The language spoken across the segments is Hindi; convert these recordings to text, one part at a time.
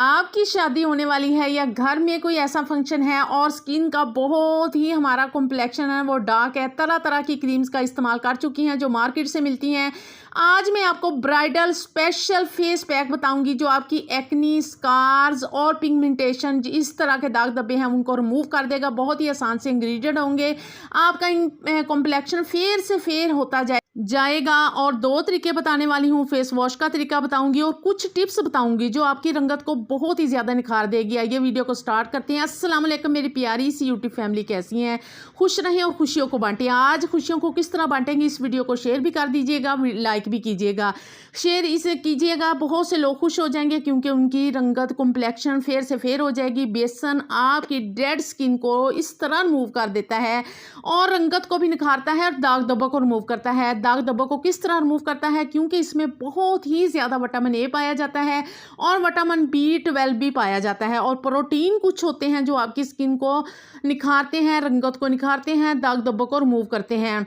आपकी शादी होने वाली है या घर में कोई ऐसा फंक्शन है और स्किन का बहुत ही हमारा कॉम्प्लेक्शन है वो डार्क है, तरह तरह की क्रीम्स का इस्तेमाल कर चुकी हैं जो मार्केट से मिलती हैं। आज मैं आपको ब्राइडल स्पेशल फेस पैक बताऊंगी जो आपकी एक्नी, स्कार्स और पिगमेंटेशन इस तरह के दाग धब्बे हैं उनको रिमूव कर देगा। बहुत ही आसान से इंग्रेडिएंट होंगे, आपका कॉम्प्लेक्शन फेयर से फेयर होता जाएगा। और दो तरीके बताने वाली हूँ, फेस वॉश का तरीका बताऊंगी और कुछ टिप्स बताऊंगी जो आपकी रंगत को बहुत ही ज़्यादा निखार देगी। आइए वीडियो को स्टार्ट करते हैं। अस्सलाम वालेकुम मेरी प्यारी सी यूट्यूब फैमिली, कैसी हैं? खुश रहें और खुशियों को बांटें। आज खुशियों को किस तरह बांटेंगे, इस वीडियो को शेयर भी कर दीजिएगा, लाइक भी कीजिएगा, शेयर इसे कीजिएगा। बहुत से लोग खुश हो जाएंगे क्योंकि उनकी रंगत कॉम्प्लेक्शन फेयर से फेयर हो जाएगी। बेसन आपकी डेड स्किन को इस तरह रिमूव कर देता है और रंगत को भी निखारता है और दाग धब्बों को रिमूव करता है। दाग धब्बों को किस तरह रिमूव करता है, क्योंकि इसमें बहुत ही ज़्यादा विटामिन ए पाया जाता है और विटामिन B12 भी पाया जाता है और प्रोटीन कुछ होते हैं जो आपकी स्किन को निखारते हैं, रंगत को निखारते हैं, दाग धब्बों को रिमूव करते हैं।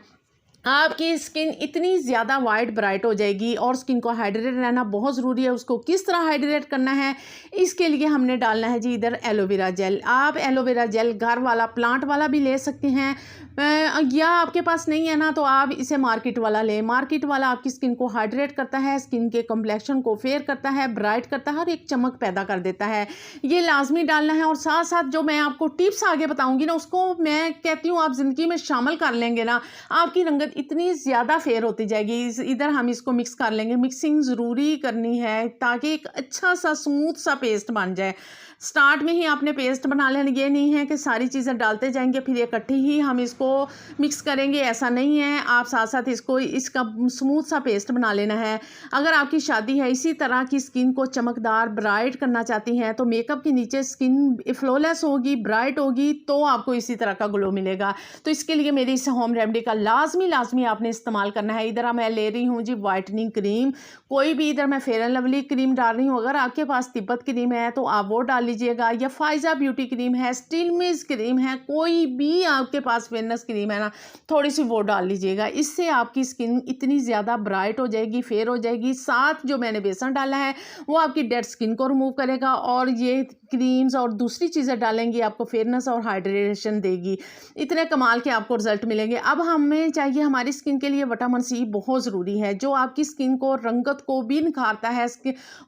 आपकी स्किन इतनी ज़्यादा वाइट ब्राइट हो जाएगी और स्किन को हाइड्रेट रहना बहुत ज़रूरी है। उसको किस तरह हाइड्रेट करना है, इसके लिए हमने डालना है जी इधर एलोवेरा जेल। आप एलोवेरा जेल घर वाला, प्लांट वाला भी ले सकते हैं या आपके पास नहीं है ना तो आप इसे मार्केट वाला लें। मार्केट वाला आपकी स्किन को हाइड्रेट करता है, स्किन के कॉम्प्लेक्शन को फेयर करता है, ब्राइट करता है और एक चमक पैदा कर देता है। ये लाजमी डालना है और साथ साथ जो मैं आपको टिप्स आगे बताऊँगी ना उसको मैं कहती हूँ आप ज़िंदगी में शामिल कर लेंगे ना, आपकी रंगत इतनी ज़्यादा फेयर होती जाएगी। इधर हम इसको मिक्स कर लेंगे। मिक्सिंग ज़रूरी करनी है ताकि एक अच्छा सा स्मूथ सा पेस्ट बन जाए। स्टार्ट में ही आपने पेस्ट बना लेना, ये नहीं है कि सारी चीज़ें डालते जाएंगे फिर इकट्ठी ही हम इसको मिक्स करेंगे, ऐसा नहीं है। आप साथ साथ इसका स्मूथ सा पेस्ट बना लेना है। अगर आपकी शादी है, इसी तरह की स्किन को चमकदार ब्राइट करना चाहती हैं तो मेकअप के नीचे स्किन फ्लॉलेस होगी, ब्राइट होगी तो आपको इसी तरह का ग्लो मिलेगा। तो इसके लिए मेरी इस होम रेमेडी का लाजमी आपने इस्तेमाल करना है। इधर मैं ले रही हूँ जी वाइटनिंग क्रीम, कोई भी, इधर मैं फेयर एंड लवली क्रीम डाल रही हूँ। अगर आपके पास तिब्बत क्रीम है तो आप वो डाल लीजिएगा या फाइजा ब्यूटी क्रीम है, स्टिलमिस क्रीम है, कोई भी आपके पास फेयरनेस क्रीम है ना, थोड़ी सी वो डाल लीजिएगा। इससे आपकी स्किन इतनी ज़्यादा ब्राइट हो जाएगी, फेयर हो जाएगी। साथ जो मैंने बेसन डाला है वो आपकी डेड स्किन को रिमूव करेगा और ये क्रीम्स और दूसरी चीज़ें डालेंगी आपको फेयरनेस और हाइड्रेशन देगी। इतने कमाल के आपको रिजल्ट मिलेंगे। अब हमें चाहिए, हमारी स्किन के लिए विटामिन C बहुत ज़रूरी है जो आपकी स्किन को, रंगत को भी निखारता है,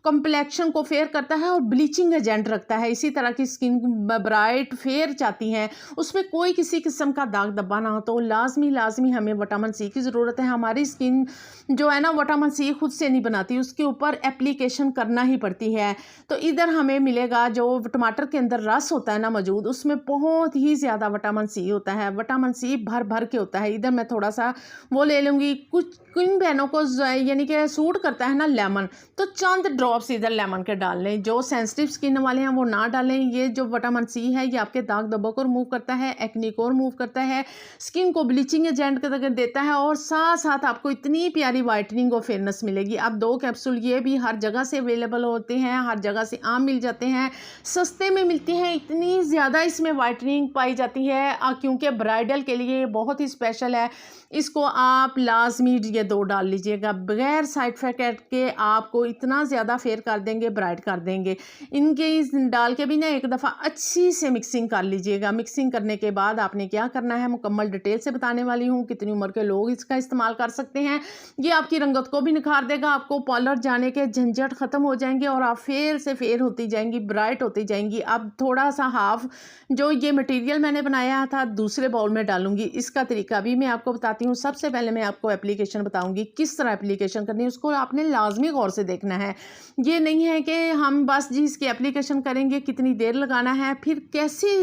कॉम्प्लेक्शन को फेयर करता है और ब्लीचिंग एजेंट रखता है। इसी तरह की स्किन ब्राइट फेयर चाहती हैं, उसमें कोई किसी किस्म का दाग धब्बा ना हो तो लाजमी हमें विटामिन C की ज़रूरत है। हमारी स्किन जो है ना विटामिन C खुद से नहीं बनाती, उसके ऊपर एप्लीकेशन करना ही पड़ती है। तो इधर हमें मिलेगा जो टमाटर के अंदर रस होता है ना मौजूद, उसमें बहुत ही ज़्यादा विटामिन C होता है। विटामिन C भर के होता है। इधर मैं थोड़ा सा वो ले लूँगी। कुछ किन बहनों को यानी कि सूट करता है ना लेमन, तो चंद ड्रॉप्स इधर लेमन के डाल लें। जो सेंसिटिव स्किन वाले हैं वो ना डालें। ये जो विटामिन C है ये आपके दाग धब्बों को रिमूव करता है, एक्नी को रिमूव करता है, स्किन को ब्लीचिंग एजेंट कर देता है और साथ साथ आपको इतनी प्यारी वाइटनिंग और फेयरनेस मिलेगी। अब 2 कैप्सूल ये भी हर जगह से अवेलेबल होते हैं, हर जगह से आम मिल जाते हैं, सस्ते में मिलती हैं। इतनी ज़्यादा इसमें वाइटनिंग पाई जाती है क्योंकि ब्राइडल के लिए बहुत ही स्पेशल है। इसको आप लाजमी ये 2 डाल लीजिएगा, बगैर साइड इफेक्ट के आपको इतना ज़्यादा फेयर कर देंगे, ब्राइट कर देंगे। इनके डाल के भी ना एक दफ़ा अच्छी से मिक्सिंग कर लीजिएगा। मिक्सिंग करने के बाद आपने क्या करना है मुकम्मल डिटेल से बताने वाली हूँ। कितनी उम्र के लोग इसका इस्तेमाल कर सकते हैं। ये आपकी रंगत को भी निखार देगा, आपको पार्लर जाने के झंझट ख़त्म हो जाएंगे और आप फेयर से फेयर होती जाएंगी, ब्राइट होती जाएंगी। अब थोड़ा सा हाफ जो ये मटेरियल मैंने बनाया था दूसरे बाउल में डालूंगी। इसका तरीका भी मैं आपको बताती हूँ। सबसे पहले मैं आपको एप्लीकेशन बताऊंगी किस तरह एप्लीकेशन करनी है, उसको आपने लाजमी गौर से देखना है। ये नहीं है कि हम बस जी इसकी एप्लीकेशन करेंगे, कितनी देर लगाना है, फिर कैसे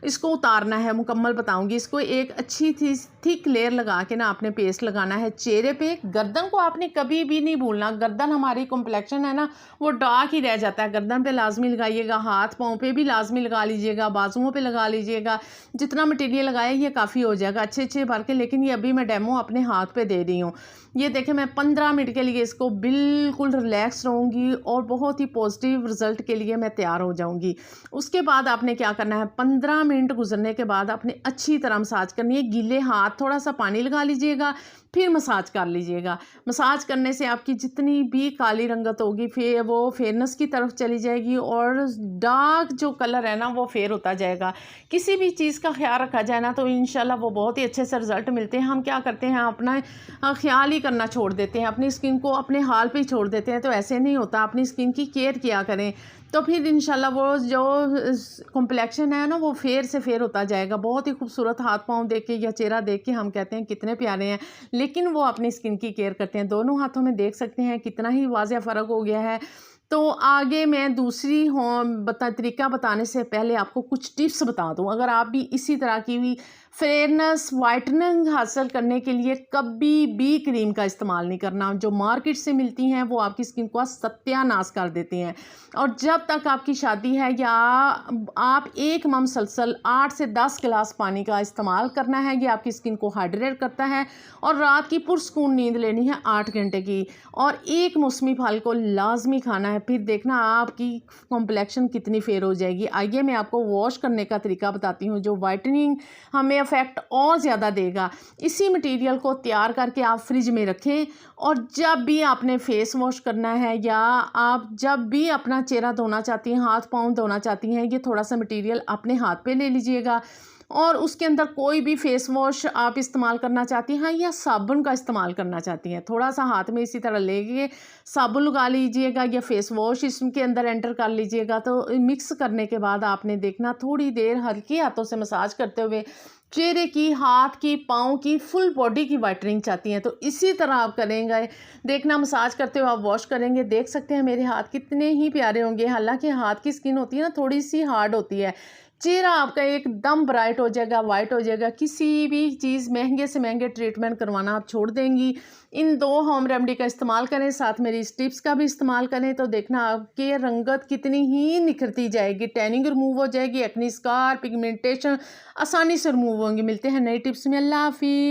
इसको उतारना है, मुकम्मल बताऊंगी। इसको एक अच्छी थिक लेयर लगा के ना आपने पेस्ट लगाना है चेहरे पे। गर्दन को आपने कभी भी नहीं भूलना, गर्दन हमारी कॉम्प्लेक्शन है ना वो डार्क ही रह जाता है। गर्दन पे लाजमी लगाइएगा, हाथ पाँव पे भी लाजमी लगा लीजिएगा, बाजुओं पे लगा लीजिएगा। जितना मटेरियल लगाया ये काफ़ी हो जाएगा अच्छे भर के, लेकिन ये अभी मैं डेमो अपने हाथ पे दे रही हूँ। ये देखें मैं 15 मिनट के लिए इसको बिल्कुल रिलैक्स रहूँगी और बहुत ही पॉजिटिव रिजल्ट के लिए मैं तैयार हो जाऊँगी। उसके बाद आपने क्या करना है, 15 मिनट गुजरने के बाद आपने अच्छी तरह मसाज करनी है। गीले हाथ थोड़ा सा पानी लगा लीजिएगा, फिर मसाज कर लीजिएगा। मसाज करने से आपकी जितनी भी काली रंगत होगी फिर वो फेयरनेस की तरफ चली जाएगी और डार्क जो कलर है ना वो फेयर होता जाएगा। किसी भी चीज़ का ख्याल रखा जाए ना तो इंशाल्लाह वो बहुत ही अच्छे से रिज़ल्ट मिलते हैं। हम क्या करते हैं, अपना ख्याल ही करना छोड़ देते हैं, अपनी स्किन को अपने हाल पे ही छोड़ देते हैं। तो ऐसे नहीं होता, अपनी स्किन की केयर किया करें तो फिर इंशाल्लाह वो जो कॉम्प्लेक्शन है ना वो फेयर से फेयर होता जाएगा। बहुत ही खूबसूरत हाथ पाँव देख के या चेहरा देख के हम कहते हैं कितने प्यारे हैं, लेकिन वो अपनी स्किन की केयर करते हैं। दोनों हाथों में देख सकते हैं कितना ही वाज़ेह फ़र्क हो गया है। तो आगे मैं दूसरी तरीका बताने से पहले आपको कुछ टिप्स बता दूं। अगर आप भी इसी तरह की भी फेयरनेस वाइटनिंग हासिल करने के लिए कभी भी क्रीम का इस्तेमाल नहीं करना। जो मार्केट से मिलती हैं वो आपकी स्किन को सत्यानाश कर देती हैं। और जब तक आपकी शादी है या आप एक मुसलसल 8 से 10 गिलास पानी का इस्तेमाल करना है। ये आपकी स्किन को हाइड्रेट करता है। और रात की पुरसकून नींद लेनी है 8 घंटे की। और एक मौसमी फल को लाजमी खाना है, फिर देखना आपकी कॉम्प्लेक्शन कितनी फेयर हो जाएगी। आइए मैं आपको वॉश करने का तरीका बताती हूँ जो वाइटनिंग हमें इफेक्ट और ज़्यादा देगा। इसी मटेरियल को तैयार करके आप फ्रिज में रखें और जब भी आपने फेस वॉश करना है या आप जब भी अपना चेहरा धोना चाहती हैं, हाथ पाँव धोना चाहती हैं, ये थोड़ा सा मटेरियल अपने हाथ पे ले लीजिएगा और उसके अंदर कोई भी फेस वॉश आप इस्तेमाल करना चाहती हैं या साबुन का इस्तेमाल करना चाहती हैं, थोड़ा सा हाथ में इसी तरह लेके साबुन लगा लीजिएगा या फेस वॉश इसके अंदर एंटर कर लीजिएगा। तो मिक्स करने के बाद आपने देखना थोड़ी देर हल्के हाथों से मसाज करते हुए चेहरे की, हाथ की, पाँव की, फुल बॉडी की वाइटनिंग चाहती हैं तो इसी तरह आप करेंगे। देखना मसाज करते हुए आप वॉश करेंगे, देख सकते हैं मेरे हाथ कितने ही प्यारे होंगे। हालांकि हाथ की स्किन होती है ना थोड़ी सी हार्ड होती है। चेहरा आपका एकदम ब्राइट हो जाएगा, वाइट हो जाएगा। किसी भी चीज़ महंगे से महंगे ट्रीटमेंट करवाना आप छोड़ देंगी। इन 2 होम रेमेडी का इस्तेमाल करें, साथ मेरी इस टिप्स का भी इस्तेमाल करें तो देखना आपकी रंगत कितनी ही निखरती जाएगी, टैनिंग रिमूव हो जाएगी, एक्ने स्कार, पिगमेंटेशन आसानी से रिमूव होंगे। मिलते हैं नई टिप्स में। अल्लाह हाफिज़।